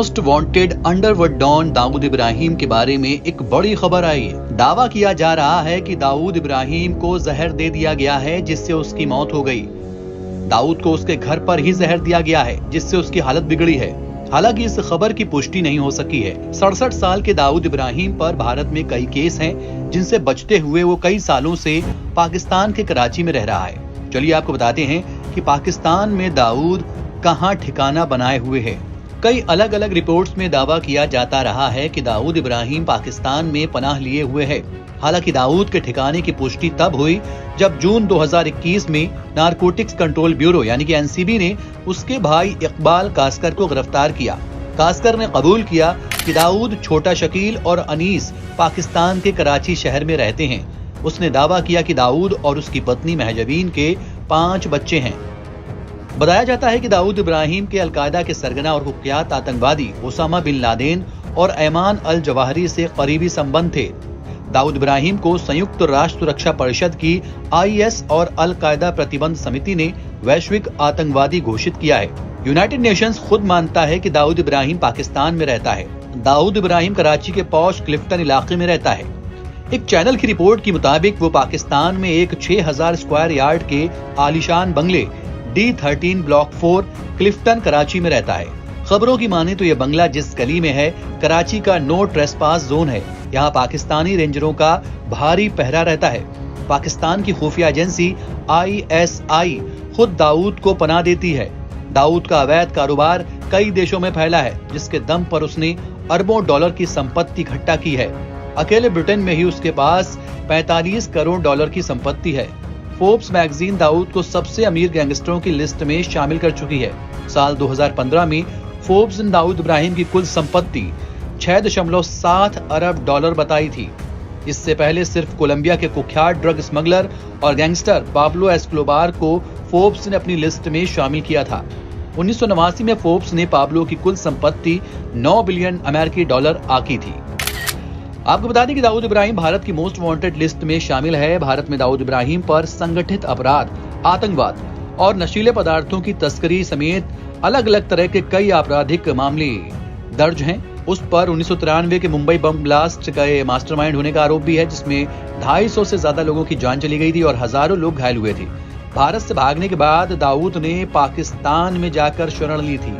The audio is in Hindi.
Most wanted underworld don Dawood Ibrahim के बारे में एक बड़ी खबर आई है। दावा किया जा रहा है कि दाऊद इब्राहिम को जहर दे दिया गया है जिससे उसकी मौत हो गई। दाऊद को उसके घर पर ही जहर दिया गया है जिससे उसकी हालत बिगड़ी है। हालांकि इस खबर की पुष्टि नहीं हो सकी है। 67 साल के दाऊद इब्राहिम पर भारत में कई केस हैं जिनसे बचते हुए वो कई सालों से पाकिस्तान के कराची में रह रहा है। चलिए आपको बताते हैं कि पाकिस्तान में दाऊद कहां ठिकाना बनाए हुए है। कई अलग अलग रिपोर्ट्स में दावा किया जाता रहा है कि दाऊद इब्राहिम पाकिस्तान में पनाह लिए हुए है। हालांकि दाऊद के ठिकाने की पुष्टि तब हुई जब जून 2021 में नारकोटिक्स कंट्रोल ब्यूरो यानी कि एनसीबी ने उसके भाई इकबाल कासकर को गिरफ्तार किया। कासकर ने कबूल किया कि दाऊद, छोटा शकील और अनीस पाकिस्तान के कराची शहर में रहते हैं। उसने दावा किया कि दाऊद और उसकी पत्नी महजबीन के 5 बच्चे हैं। बताया जाता है कि दाऊद इब्राहिम के अलकायदा के सरगना और कुख्यात आतंकवादी ओसामा बिन लादेन और ऐमान अल जवाहरी से करीबी संबंध थे। दाऊद इब्राहिम को संयुक्त राष्ट्र सुरक्षा परिषद की IS और अल कायदा प्रतिबंध समिति ने वैश्विक आतंकवादी घोषित किया है। यूनाइटेड नेशंस खुद मानता है कि दाऊद इब्राहिम पाकिस्तान में रहता है। दाऊद इब्राहिम कराची के पॉश क्लिफ्टन इलाके में रहता है। एक चैनल की रिपोर्ट के मुताबिक वो पाकिस्तान में एक 6000 स्क्वायर यार्ड के आलीशान बंगले D13 ब्लॉक 4 क्लिफ्टन कराची में रहता है। खबरों की माने तो यह बंगला जिस गली में है कराची का नो ट्रेसपास जोन है। यहाँ पाकिस्तानी रेंजरों का भारी पहरा रहता है। पाकिस्तान की खुफिया एजेंसी ISI खुद दाऊद को पनाह देती है। दाऊद का अवैध कारोबार कई देशों में फैला है जिसके दम पर उसने अरबों डॉलर की संपत्ति इकट्ठा की है। अकेले ब्रिटेन में ही उसके पास 45 करोड़ डॉलर की संपत्ति है। फोर्ब्स मैगजीन दाऊद को सबसे अमीर गैंगस्टरों की लिस्ट में शामिल कर चुकी है। साल 2015 में फोर्ब्स ने दाऊद इब्राहिम की कुल संपत्ति 6.7 अरब डॉलर बताई थी। इससे पहले सिर्फ कोलंबिया के कुख्यात ड्रग स्मगलर और गैंगस्टर पाब्लो एस्कोबार को फोर्ब्स ने अपनी लिस्ट में शामिल किया था। 1989 में फोर्ब्स ने पाब्लो की कुल संपत्ति 9 बिलियन अमेरिकी डॉलर आंकी थी। आपको बता दें कि दाऊद इब्राहिम भारत की मोस्ट वांटेड लिस्ट में शामिल है। भारत में दाऊद इब्राहिम पर संगठित अपराध, आतंकवाद और नशीले पदार्थों की तस्करी समेत अलग अलग तरह के कई आपराधिक मामले दर्ज हैं। उस पर 1993 के मुंबई बम ब्लास्ट का मास्टरमाइंड होने का आरोप भी है जिसमें 250 से ज्यादा लोगों की जान चली गई थी और हजारों लोग घायल हुए थे। भारत से भागने के बाद दाऊद ने पाकिस्तान में जाकर शरण ली थी।